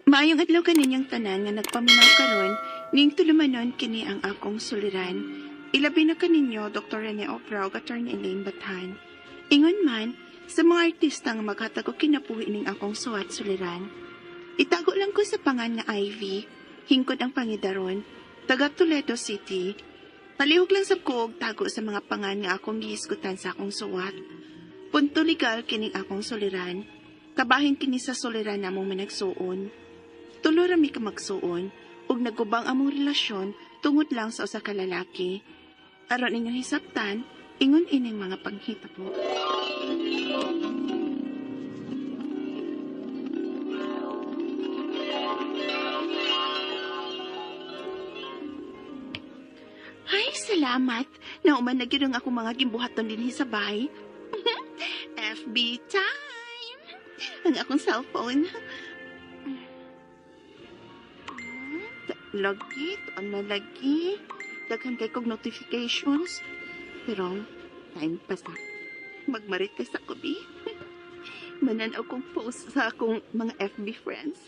Maayong adlaw kaninyang tanan nga nagpaminaw karon ning tulumanon kini ang akong suliran. Ilabi na kaninyo Dr. Rene Oprao, Attorney Elaine Bathan. Ingon man sa mga artista nga maghatag og kinabuhi ning akong suwat suliran. Itago lang ko sa pangan nga Ivy, hingkod ang pangidaron, taga Toledo City. Palihog lang sab ko og tago sa mga pangan nga akong gihisgutan sa akong suwat. Punto legal kining akong suliran. Kabahin kini sa suliran namong managsuon. Tulo ra mi ka magsuon ug nagubang among relasyon tungod lang sa usa ka lalaki. Aron inyong hisabtan, ingon ining mga panghitabo. Ay, salamat. Nauman na gyud ang akong mga gimbuhaton dinhi sa bahay. FB time! Ang akong cellphone. Lagi, lagi. Daghan kay kog notifications. Pero, time pa sa. Magmarit kay sa kubi. Mananaw kong post sa akong mga FB friends.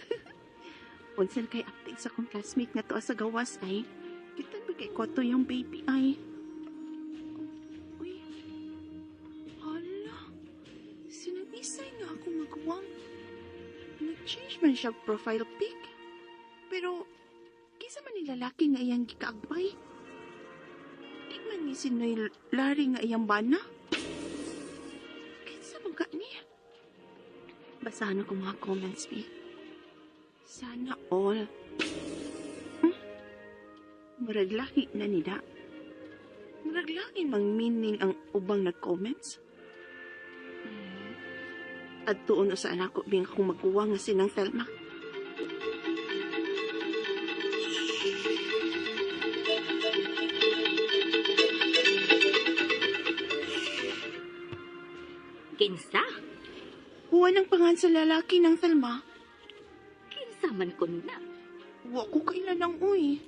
Unsan kay update sa akong classmate nga to sa gawas ay. Kita ba kay Koto yung baby ay. Uy. Hala. Sinag-isay nga akong magawang. Nag-change man siya profile pic. Pero, kisa man ni lalaki nga iyang gikaagbay. Di man ni sinoy lari nga iyang bana. Kinsa man ka niya? Basahan ako mga comments, B. Sana all. Maraglahi na nila. Maraglahi mang meaning ang ubang nag-comments. At tuon sa anak ko bing akong magkuha nga sinang Thelma. Kinsa? Huwa ng pangan sa lalaki ng Thelma. Kinsa man ko na. Huwa ko kailanang uy.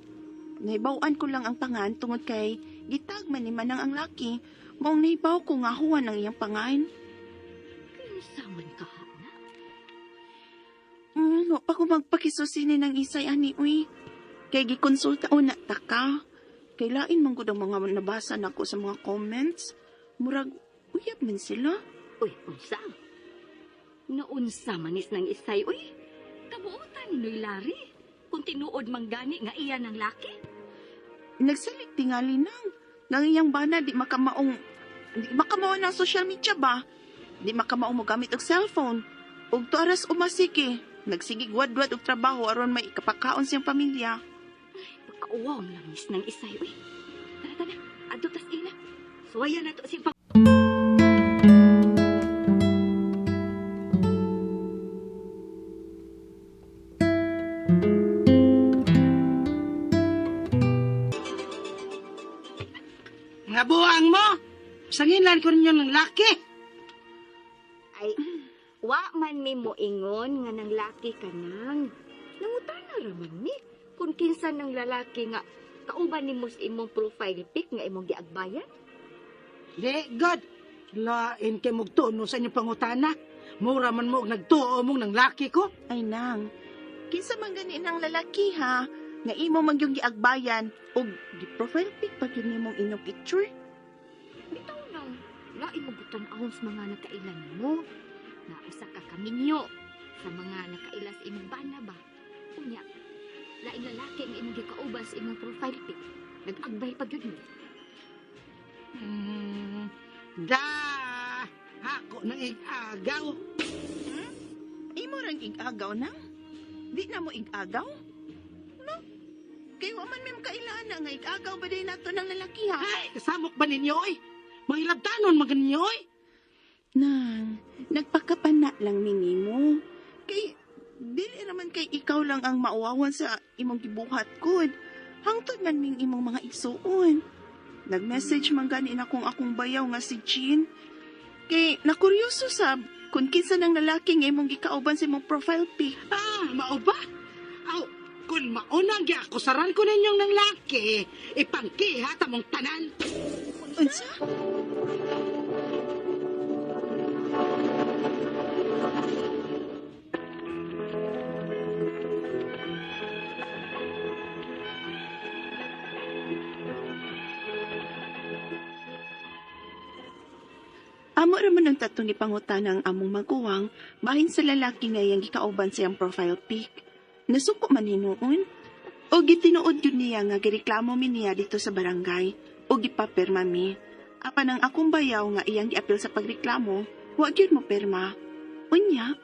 Naibawaan ko lang ang pangan tungod kay gitag man ni manang ang laki. Maong naibaw ko nga huwa ng iyang pangan. Kinsa man ka na. Wa pa ko magpakisusini ng isay ani uy. Kay gikonsulta o na taka. Kay lain man gud ang mga nabasa nako sa mga comments. Murag uyab man sila. Uy, unsa? Naunsa manis ng isay, uy. Kabuotan ni Noy Lari. Kung tinuod manggani nga iya ng laki. Nagsalig tingali nang. Nang iyang bana di makamaong ng social media ba? Di makamaong mo gamit og cellphone. Ug tuaras umasiki. Nagsigig wad-wad og trabaho aron may ikapakaon siyang pamilya. Pagkauwang langis ng isay, uy. Tara, adto tas ila. Suwaya na to si Nabuang mo! Sangilan ko ninyo ng laki! Ay, wa man mi mo ingon nga nang laki ka nang. Nangutana raman mi. Kung kinsa ng lalaki nga kauban ni mo sa imong profile pic nga imong giagbayan. Di, God! Lain kay mugtuno sa inyong pangutana. Mura man mo og nagtuo mong ng laki ko. Ay nang. Kinsa man gani ng lalaki ha? Nga imo man yung giagbayan ug gi-profile pic pa yun nimong inyong picture. Bitaw nang, lain mo butan ahon sa mga nakailan mo. Na usa ka kaminyo sa mga nakailas imong bana ba. Unya, lain lalaki nga imong gikauban sa imong profile pic. Nag-agbay pa gyud mo. Da! Ako nang igagaw. Imo rang igagaw nang? Di na mo igagaw? No? Kay wa man may kailana nga igagaw ba day nato ng lalaki ha? Ay, kasamok ba ninyo oy? Mahilabtanon mga ninyo oy? Nang, nagpakapana lang ninimo. Kay, dili naman kay ikaw lang ang mauwawan sa imong gibuhat kod. Hangtod man ming imong mga igsuon. Nag-message man gani na kung akong bayaw nga si Jean. Kay, nakuryoso sab, kung kinsa ng lalaki nga imong gikauban sa imong profile pic. Mao ba? Aw, kung maunang giakusaran ko ninyong ng laki, ipangkiha tamong tanan. Unsa? Amo raman ang tatong ni pangutana ang among maguwang bahin sa lalaki nga iyang gikauban sa iyang profile pic. Nasuko man hinuon. O gitinuod yun niya nga gireklamo mi niya dito sa barangay o gipapirma mi. Apan ang akong bayaw nga iyang giapil sa pagreklamo, wag yun mo pirma. Unya.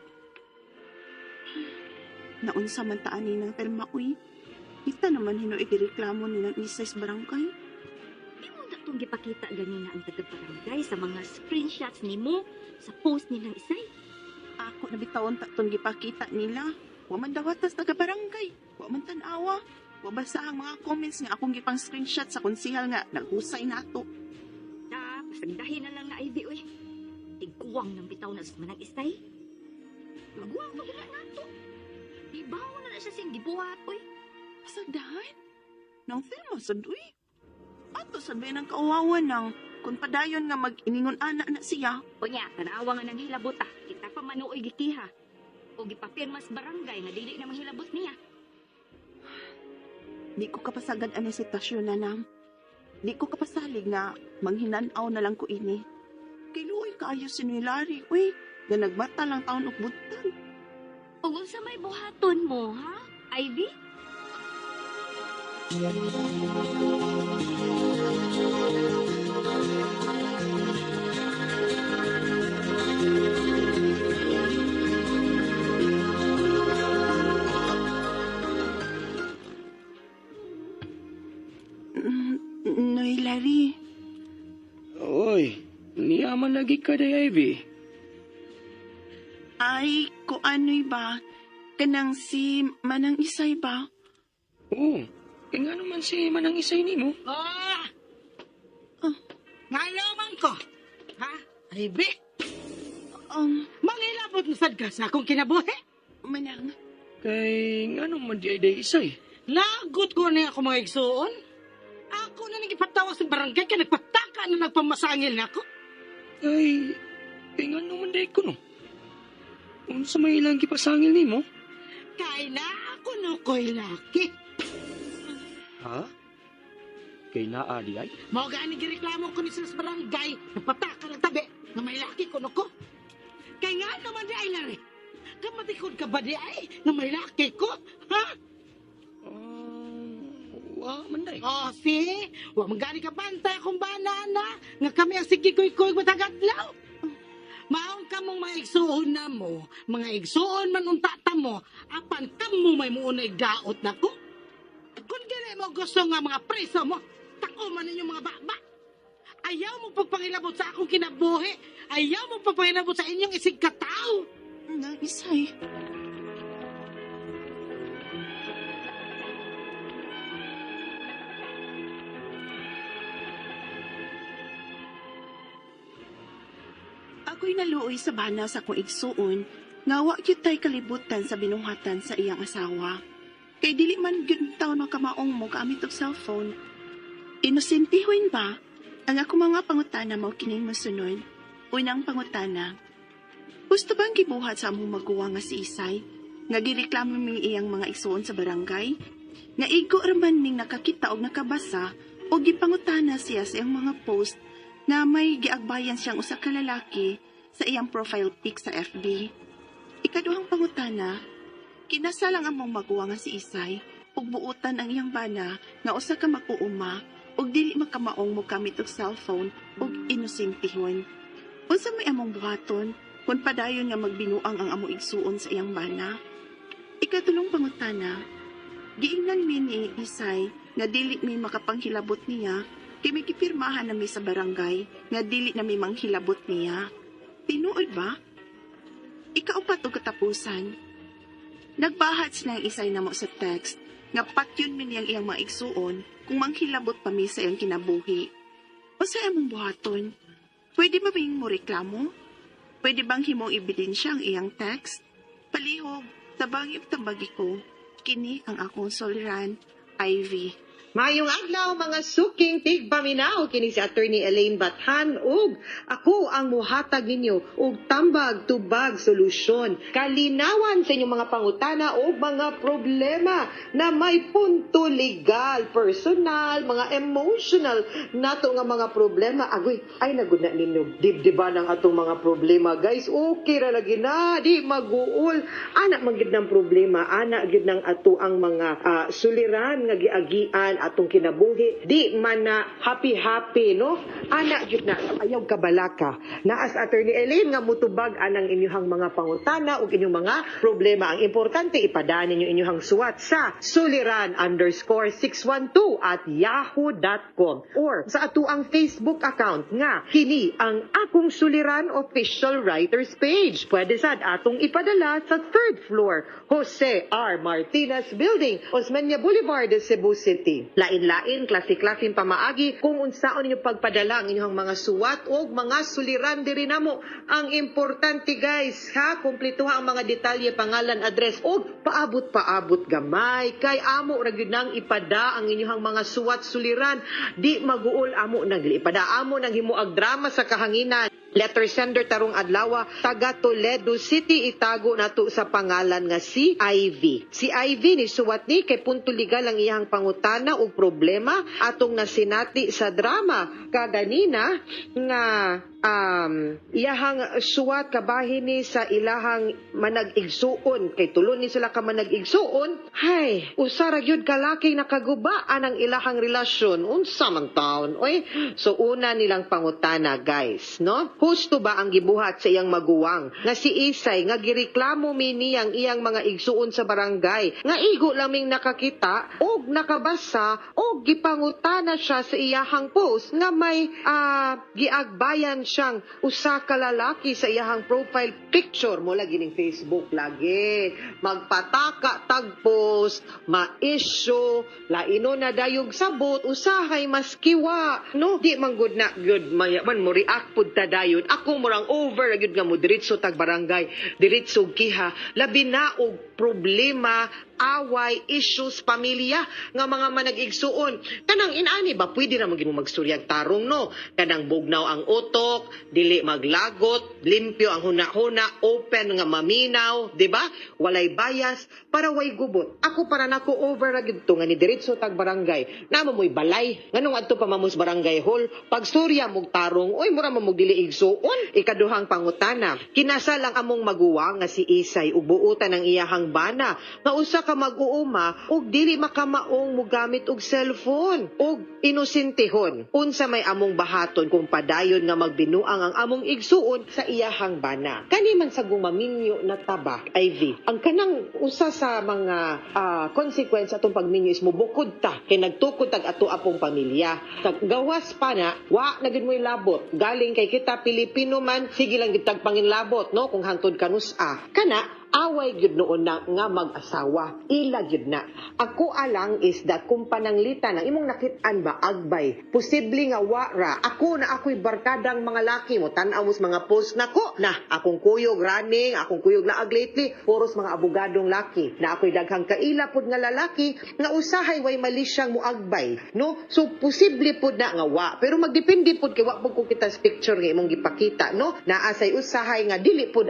Naunsa man taan ni ng pirma uy. Kita naman hino igireklamo ni ng isa sa barangay. Di mo na itong gipakita ganina ang taga-barangay sa mga screenshots ni mo sa post nilang isay. Ako na bitawon tatong gipakita nila. Wa man dawatas taga barangay. Wa man tanawa. Wa basa ang mga comments nga akong gipang screenshot sa konsihal nga naghusay nato. Pasagdahin na lang na Ivy, uy. Tigkuwang ng bitaw na sa manang isay. Maguwang pa gula nato. Ibaw na siya siyang gibuhat, uy. Pasagdahan? Nang film sad uy. Ato sabi ng kauwawan ng kung padayon nga mag-iningon anak na siya. Unya, tanawa nga nang hilabot ah. Kita pa manuoy gikiha. O gipapirma sa barangay nga dili na mahilabot niya. Di ko kapasagad ang sitwasyon na nam. Di ko kapasalig nga manghinanaw na lang ko ini. Kay luoy kaayo si Nilari, uy. Na nagbata lang taon og butang. Ug unsa may buhaton mo, ha? Ivy? Noy Larry, Oy, niyaman lagi ka day, Ivy. ay ko ano'y ba? Kanang si Manang Isay ba? Oo, nga naman si Manang Isay ni mo. Ah! Oh. Ngayon man ko. Ha? Ivy? Mangilabot mo sad ka sa akong kinabuhi. Manang, Kay nga naman di ay day Isay. Lagot ko na ako mga igsuon. Ako na nagipatawa sa barangay kaya nagpataka na nagpamasangil na ako. Kay nga naman day ko no. Kung sa may ilang gipasangil ni mo. Kaya na ako no ko'y laki. Ha? Kay naa di ay? Mao gani gireklamo ko ni sa barangay. Nagpataka ng tabi na may laki ko no ko. Kaya nga naman di ay lari. Kamatikod ka ba di ay na may laki ko? Ha? Wa man day. Oh, si, wa magani ka bantay akong banana, nga kami ang sige kuy-kuy matagadlaw. Maong kamong mga igsuon na mo, mga igsuon man untata mo, apan kamo may muunay gaot na ko. Kung dili mo gusto nga mga preso mo, tako man ninyo mga baba. Ayaw mo pagpangilabot sa akong kinabuhi, ayaw mo pagpangilabot sa inyong isig katao. Nang Isay. Ako'y naluoy sa bana sa akong igsuon, nga wa gyud tay kalibutan sa binuhatan sa iyang asawa. Kay dili man gyud taon makamaong mo gamit og cellphone. Inosentihon ba? Ang ako mga pangutana mao kining mosunod. Unang pangutana. Gusto bang gibuhat sa among maguwa nga si Isay? Nga gireklamo ming iyang mga igsuon sa barangay? Nga igo raman ming nakakita og nakabasa o gipangutana siya sa iyang mga post na may giagbayan siyang usa ka lalaki sa iyang profile pic sa FB. Ikaduhang pangutana, kinasa lang among maguwa nga si Isay ug buutan ang iyang bana nga usa ka mag-uuma ug dili makamaong mo gamit og cellphone ug inosentihon. Unsa may among buhaton kung padayon nga magbinuang ang among igsuon sa iyang bana? Ikatulong pangutana, giingnan mi ni Isay nga dili mi makapanghilabot niya kay may kipirmahan na mi sa barangay nga dili na mi manghilabot niya. Tinuod ba? Ikaupat og katapusan. Nagbahat silang Isay namo sa text nga patyon mi niyang iyang mga igsuon kung manghilabot pa mi sa iyang kinabuhi. O sa among buhaton, pwede ba bing mo reklamo? Pwede bang himong ebidensya ang iyang text? Palihog, tabang tambagi ko. Kini ang akong soliran, Ivy. Mayong adlaw mga suking tigpaminaw kini si Attorney Elaine Bathan ug ako ang muhatag ninyo og tambag tubag solusyon kalinawan sa inyong mga pangutana o mga problema na may punto legal, personal, mga emotional nato nga mga problema. Agoy, ay nagud na ninyo dibdiban ang atong mga problema, guys. Okay ra lagi na, di maguol. Ana man gid ng problema, ana gid ng ato ang mga suliran nga giagian atong kinabuhi, di man na happy no, ana gyud na ayaw kabalaka naas Attorney Elaine nga mutubag anang inyong mga pangutana ug inyong mga problema. Ang importante ipadaan ninyo inyong suwat sa suliran_612@yahoo.com or sa ato ang Facebook account nga kini ang Akong Suliran Official Writers Page. Pwede sad atong ipadala sa 3rd floor Jose R. Martinez Building, Osmeña Boulevard, Cebu City. Lain-lain, klase-klaseng pamaagi kung unsaon ninyo pagpadala ang inyong mga suwat o mga suliran diri namo. Ang importante guys, kumpletuha ang mga detalye, pangalan, address o paabot gamay. Kay amo ra gyud nang ipada ang inyong mga suwat suliran. Di maguol amo nang ipada amo nang himuag drama sa kahanginan. Letter sender tarong adlaw, taga Toledo City, itago nato sa pangalan nga si Ivy. Si Ivy ni suwat ni kay punto legal ang iyang pangutana ug problema atong nasinati sa drama kaganina nga iyahang suwat kabahin ni sa ilahang manag-igsuon kay tulon ni sila ka manag-igsuon. Hay, usara gyud kalaki nakagubaan ang ilahang relasyon. Unsa man taon oy? So una nilang pangutana guys, no? Husto ba ang gibuhat sa iyang maguwang nga si Isay nga gireklamo mi niyang iyang mga igsuon sa barangay nga igo laming nakakita og nakabasa og gipangutana siya sa iyahang post nga may giagbayan siyang usa ka lalaki sa iyahang profile picture mo lagi ning Facebook lagi magpataka tag post ma-issue laino na dayog sabot usahay maskiwa no di man good na good man mo react pud ta dayon ako murang over gyud nga mo diretso tag barangay diretso giha labi na og problema away, issues, pamilya, nga mga manag-igsuon. Kanang inani ba, pwede na maging magsuryag tarong, no? Kanang bugnaw ang utok, dili maglagot, limpyo ang huna-huna, open nga maminaw, di ba? Walay bias, para way gubot. Ako para nako over na gito nga ni diretso tag barangay. Namo mo'y balay. Nganong adto pa mamos barangay hall, pag surya mog tarong, oy mura mo mog dili igsuon. Ikaduhang pangutana, kinasal ang among maguwang nga si Isay ug buutan ang iyahang bana, nga usa ka mag-uuma og dili makamaong mugamit og cellphone og inosentehon. Unsa may among bahaton kung padayon nga magbinuang ang among igsuon sa iyahang bana. Kani man sa gumaminyo na taba, Ivy. Ang kanang usa sa mga consequence atong pagminyo is mubukod ta kay nagtukod tag ato apong pamilya. Kag gawas pa na wa na gid mo'y labot. Galing kay kita Pilipino man, sige lang gid tag panginlabot no kung hangtod kanus-a. Kana away gyud noon na nga mag-asawa. Ila gyud na. Ako alang is that kung pananglitan ang imong nakit-an ba agbay, posible nga wara. Ako na ako'y barkadang mga laki mo tan-aw mos mga post nako. Na akong kuyog running, akong kuyog laag lately, puros mga abogadong laki. Na ako'y daghang kaila pud nga lalaki nga usahay way mali siyang moagbay, no? So posible pud na nga wa. Pero magdepende pud kay wa pud ko kita sa picture nga imong gipakita, no? Naasay usahay nga dili pud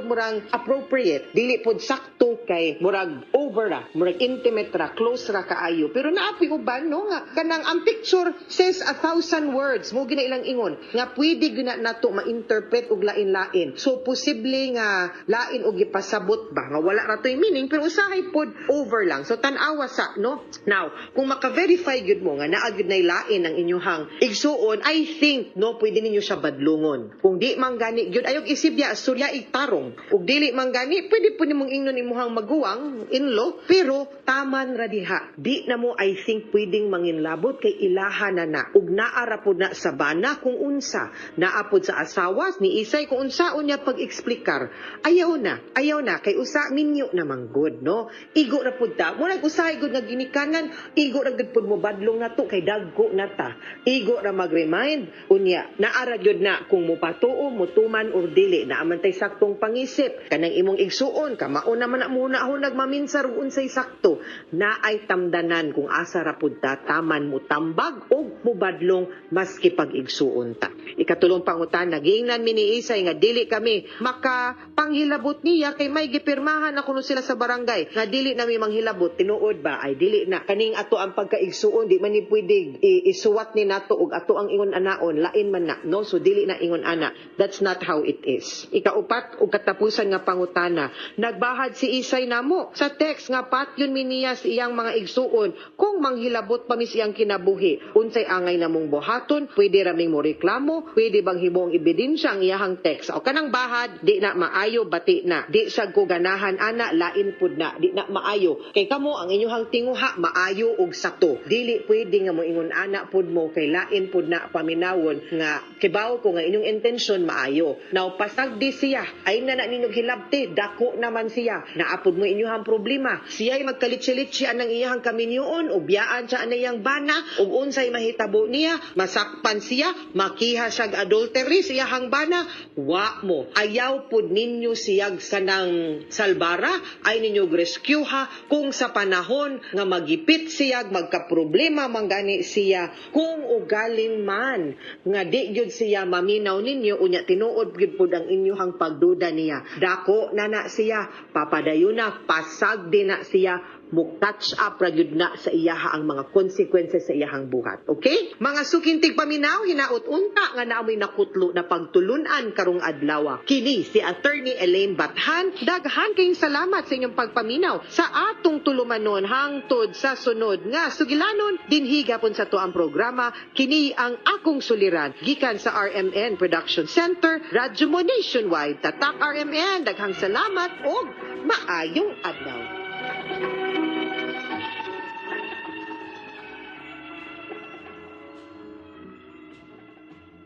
murang appropriate, dili pod sakto kay murag over ra, murag intimate ra, close ra kaayo. Pero naapi uban no nga kanang ang picture says 1,000 words mo gina ilang ingon nga pwede gina nato ma-interpret og lain-lain. So posible nga lain og gipasabot ba nga wala ra toy meaning pero usahay pod over lang. So tan-awa sa no. Now, kung maka-verify gyud mo nga naa gyud nay lain ang inyong igsuon, I think no pwede ninyo siya badlungon. Kung di man gani gyud ayog isibya surya igtarong ug dili man gani, pwede po nimong ingnon imuhang maguwang, in-law, pero taman ra diha. Di na mo, I think, pwedeng manginlabot kay ilaha na ug naara po na sa bana kung unsa. Naapod sa asawas ni Isay kung unsaon niya pag-eksplikar. Ayaw na, kay usa minyo na manggod, no? Igo ra pud ta. Murag usahay gud nga ginikanan, igo ra gud pud mo badlong nato kay dagko na ta. Igo ra mag-remind, unya, naara gyud na kung mupatuo, mutuman or dili, naamantay saktong pangisip. kanang imong igsuon ka mao naman na muna ako nagmaminsar unsay sakto na ay tamdanan kung asa ra pud ta taman mo tambag og mubadlong maski pag igsuon ta. Ikatulong pangutana, giingnan mi ni Isay nga dili kami makapanghilabot niya kay may gipirmahan ako no sila sa barangay nga dili na mi manghilabot tinuod ba ay dili na kaning ato ang pagkaigsuon di man ni pwede isuwat ni nato og ato ang ingon anaon lain man na no, so dili na ingon ana. That's not how it is. Ikaupat og katapusan nga pangutana, nagbahad si Isay namo sa text nga patyon mi niya sa iyang mga igsuon kung manghilabot pa mi siyang kinabuhi unsay angay namong buhaton, pwede raming mo reklamo, pwede bang himong ebidensya ang iyahang text o kanang bahad di na maayo bati na di sad ko ganahan ana lain pud na di na maayo kay kamo ang inyong tinguha maayo og sakto dili pwede nga mo ingon ana pud mo kay lain pud na paminawon nga kibaw ko nga inyong intensyon maayo now pasagdi siya ay na ninyong hilabti dako naman siya naapod mo inyong problema siya ay magkalitsi-litsi anang iyahang kaminyoon o biyaan siya anayang bana ug unsay mahitabo niya masakpan siya makiha siyag adultery siya hang bana wa mo ayaw pud ninyo siyag sanang salbara ay ninyo rescue ha kung sa panahon nga magipit siyag magkaproblema manggani siya kung ugaling man nga di gyud siya maminaw ninyo unya tinuod gyud pud ang inyohang pagduda niya dako na siya papadayon na pasag din na siya muk-touch up ra gyud na sa iyaha ang mga consequences sa iyahang buhat. Okay? Mga sukintig paminaw, hinaot unta nga naamoy nakutlo na pagtulunan karong adlaw. Kini si Attorney Elaine Bathan. Daghan kayong salamat sa inyong pagpaminaw sa atong tulumanon hangtod sa sunod nga sugilanon dinhi gapon sa tuang programa. Kini ang akong suliran gikan sa RMN Production Center, Radyo Mo Nationwide. Tatak RMN, daghang salamat ug maayong adlaw.